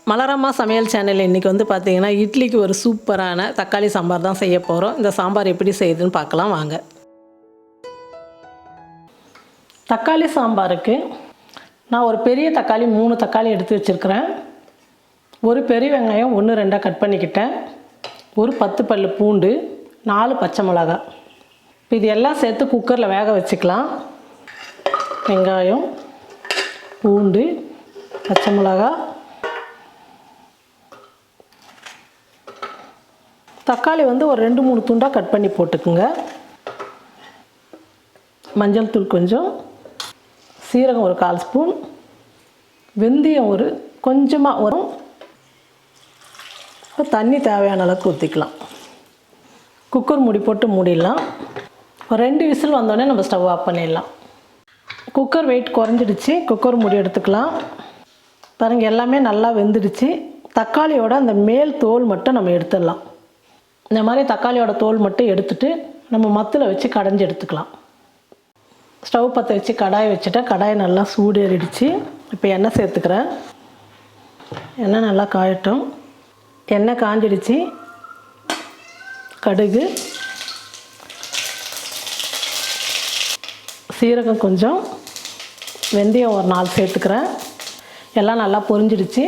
மலரம்மா சமையல் சேனல் இன்றைக்கி வந்து பார்த்திங்கன்னா இட்லிக்கு ஒரு சூப்பரான தக்காளி சாம்பார் தான் செய்ய போகிறோம். இந்த சாம்பார் எப்படி செய்யுதுன்னு பார்க்கலாம் வாங்க. தக்காளி சாம்பாருக்கு நான் ஒரு பெரிய தக்காளி 3 தக்காளி எடுத்து வச்சுருக்கிறேன். ஒரு பெரிய வெங்காயம் 1-2 கட் பண்ணிக்கிட்டேன். ஒரு 10 பல் பூண்டு, 4 பச்சை மிளகாய். இது எல்லாம் சேர்த்து குக்கரில் வேக வச்சுக்கலாம். வெங்காயம், பூண்டு, பச்சை மிளகாய், தக்காளி வந்து ஒரு 2-3 துண்டாக கட் பண்ணி போட்டுக்குங்க. மஞ்சள் தூள் கொஞ்சம், சீரகம் ஒரு 1/4 ஸ்பூன், வெந்தயம் ஒரு கொஞ்சமாக வரும், தண்ணி தேவையான அளவுக்கு ஊற்றிக்கலாம். குக்கர் மூடி போட்டு மூடிடலாம். ஒரு 2 விசில் வந்தோடனே நம்ம ஸ்டவ் ஆஃப் பண்ணிடலாம். குக்கர் வெயிட் குறைஞ்சிடுச்சு. குக்கர் மூடி எடுத்துக்கலாம். பாருங்கள், எல்லாமே நல்லா வெந்துடுச்சு. தக்காளியோட அந்த மேல் தோல் மட்டும் நம்ம எடுத்துடலாம். இந்த மாதிரி தக்காளியோட தோல் மட்டும் எடுத்துட்டு நம்ம மத்தில் வச்சு கடைஞ்சி எடுத்துக்கலாம். ஸ்டவ் பற்ற வச்சு கடாயை வச்சுட்டேன். கடாயை நல்லா சூடேறிடுச்சு. இப்போ எண்ணெய் சேர்த்துக்கிறேன். எண்ணெய் நல்லா காயட்டும். எண்ணெய் காஞ்சிடுச்சு. கடுகு, சீரகம் கொஞ்சம், வெந்தயம் ஒரு 4 சேர்த்துக்கிறேன். எல்லாம் நல்லா பொரிஞ்சிடுச்சு.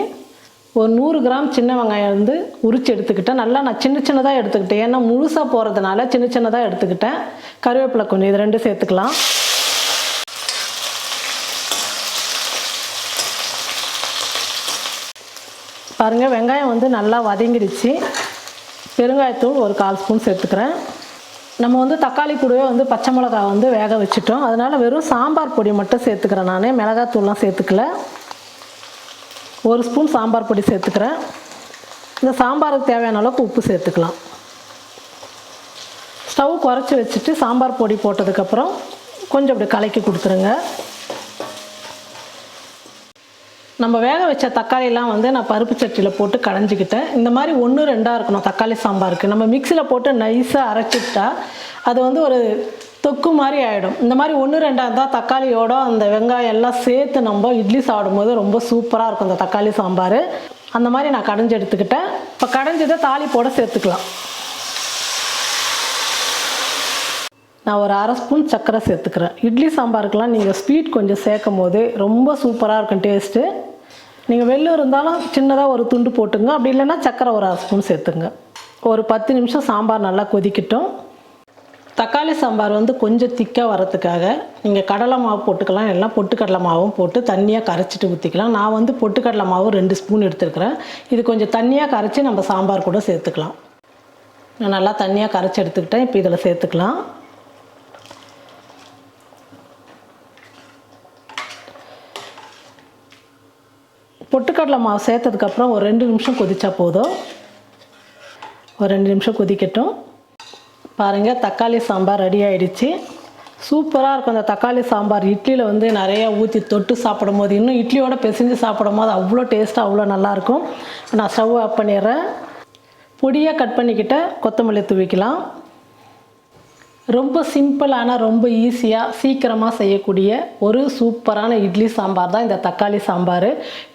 ஒரு 100 கிராம் சின்ன வெங்காயம் வந்து உரித்து எடுத்துக்கிட்டேன். நல்லா நான் சின்னதாக எடுத்துக்கிட்டேன். ஏன்னா முழுசாக போகிறதுனால சின்னதாக எடுத்துக்கிட்டேன். கருவேப்பிலை கொஞ்சம், இது 2 சேர்த்துக்கலாம். பாருங்கள், வெங்காயம் வந்து நல்லா வதங்கிடுச்சு. பெருங்காயத்தூள் ஒரு 1/4 ஸ்பூன் சேர்த்துக்கிறேன். நம்ம வந்து தக்காளி கூடவே வந்து பச்சை மிளகாய் வந்து வேக வச்சுட்டோம். அதனால் வெறும் சாம்பார் பொடி மட்டும் சேர்த்துக்கிறேன். நான் மிளகாத்தூள்லாம் சேர்த்துக்கல. 1 ஸ்பூன் சாம்பார் பொடி சேர்த்துக்கிறேன். இந்த சாம்பாருக்கு தேவையான அளவுக்கு உப்பு சேர்த்துக்கலாம். ஸ்டவ் குறைச்சி வச்சுட்டு சாம்பார் பொடி போட்டதுக்கப்புறம் கொஞ்சம் அப்படி கலக்கி கொடுத்துருங்க. நம்ம வேக வச்ச தக்காளியெல்லாம் வந்து நான் பருப்பு சட்டியில் போட்டு கடைஞ்சிக்கிட்டேன். இந்த மாதிரி 1-2 இருக்கணும் தக்காளி சாம்பாருக்கு. நம்ம மிக்சியில் போட்டு நைஸாக அரைச்சிட்டா அது வந்து ஒரு தொக்கு மாதிரி ஆகிடும். இந்த மாதிரி 1-2 தான் தக்காளியோட அந்த வெங்காயம் எல்லாம் சேர்த்து நம்ம இட்லி சாப்பிடும்போது ரொம்ப சூப்பராக இருக்கும் இந்த தக்காளி சாம்பார். அந்த மாதிரி நான் கடைஞ்சி எடுத்துக்கிட்டேன். இப்போ கடைஞ்சதை தாளிப்போட சேர்த்துக்கலாம். நான் ஒரு 1/2 ஸ்பூன் சர்க்கரை சேர்த்துக்கிறேன். இட்லி சாம்பாருக்கெலாம் நீங்கள் ஸ்வீட் கொஞ்சம் சேர்க்கும் போது ரொம்ப சூப்பராக இருக்கும் டேஸ்ட்டு. நீங்கள் வெள்ளம் இருந்தாலும் சின்னதாக ஒரு துண்டு போட்டுங்க. அப்படி இல்லைன்னா சர்க்கரை ஒரு 1/2 ஸ்பூன் சேர்த்துங்க. ஒரு 10 நிமிஷம் சாம்பார் நல்லா கொதிக்கட்டும். தக்காளி சாம்பார் வந்து கொஞ்சம் திக்காக வரத்துக்காக நீங்கள் கடலை மாவு போட்டுக்கலாம். எல்லாம் பொட்டுக்கடலை மாவும் போட்டு தண்ணியாக கரைச்சிட்டு ஊற்றிக்கலாம். நான் வந்து பொட்டுக்கடலை மாவு 2 ஸ்பூன் எடுத்துருக்கிறேன். இது கொஞ்சம் தண்ணியாக கரைச்சி நம்ம சாம்பார் கூட சேர்த்துக்கலாம். நான் நல்லா தண்ணியாக கரைச்சி எடுத்துக்கிட்டேன். இப்போ இதில் சேர்த்துக்கலாம். பொட்டுக்கடலை மாவு சேர்த்ததுக்கப்புறம் ஒரு 2 நிமிஷம் கொதிச்சா போதும். ஒரு 2 நிமிஷம் கொதிக்கட்டும். பாருங்கள், தக்காளி சாம்பார் ரெடி ஆகிடுச்சு. சூப்பராக இருக்கும் இந்த தக்காளி சாம்பார். இட்லியில் வந்து நிறையா ஊற்றி தொட்டு சாப்பிடும் போது, இன்னும் இட்லியோட பிசைஞ்சு சாப்பிடும் போது அவ்வளோ டேஸ்ட்டாக அவ்வளோ நல்லாயிருக்கும். நான் ஸ்டவ் ஆஃப் பண்ணிடுறேன். பொடியாக கட் பண்ணிக்கிட்ட கொத்தமல்லி தூவிக்கலாம். ரொம்ப சிம்பிளான, ரொம்ப ஈஸியாக சீக்கிரமாக செய்யக்கூடிய ஒரு சூப்பரான இட்லி சாம்பார் தான் இந்த தக்காளி சாம்பார்.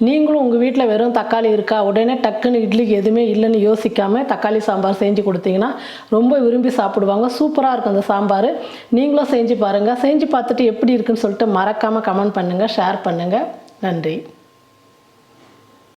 நீங்களும் உங்கள் வீட்டில் வெறும் தக்காளி இருக்கா, உடனே டக்குன்னு இட்லிக்கு எதுவுமே இல்லைன்னு யோசிக்காமல் தக்காளி சாம்பார் செஞ்சு கொடுத்தீங்கன்னா ரொம்ப விரும்பி சாப்பிடுவாங்க. சூப்பராக இருக்கும் இந்த சாம்பார். நீங்களும் செஞ்சு பாருங்கள். செஞ்சு பார்த்துட்டு எப்படி இருக்குன்னு சொல்லிட்டு மறக்காமல் கமெண்ட் பண்ணுங்கள், ஷேர் பண்ணுங்கள். நன்றி.